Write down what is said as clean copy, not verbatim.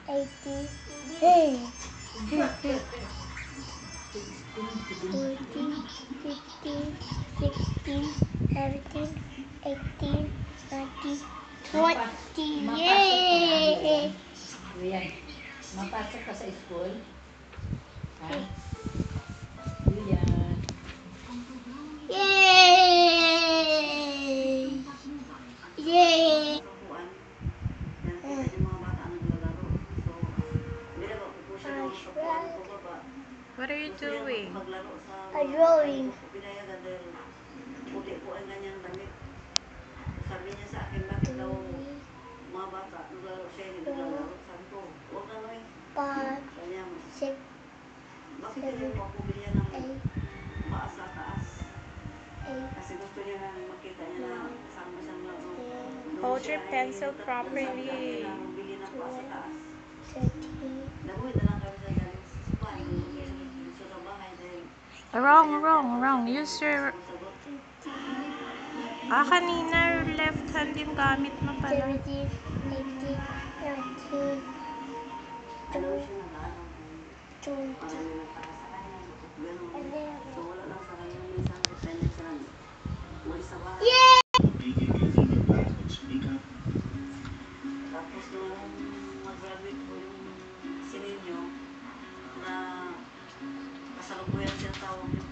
80, hey, 40, 50, 60, 70, 80, 90, 40. Yay! Ayan. Mapasok ka sa school? Ha? Ayan. Yay! Yay! What are you doing? A drawing. Sabi niya sa akin, bakit daw mga bata naglalaro siya, hindi naglalaro? Sabi ko, huwag na lang. 5, Sabi niya, 6, bakit hindi mo ako bilhin ng paa sa taas? 8, Kasi gusto niya na makita niya na kasama siyang laro. Hold your pencil properly. Bili ng paa sa taas. 13, Nabuhay na lang kami sa galing sa bahay. Sa bahay dahil Wrong. Use your... kanina left hand yung gamit mo pala. 17, 18, 19, ano siya nag-aaral. 20, Parang may nagtaka sa kanya. Ganun. 11. So wala lang sa kanya minsan. Depende sa umalis sa bahay. Yay! Tapos nung mag-graduate po yung sinenyo na kasalukuyan siya tawag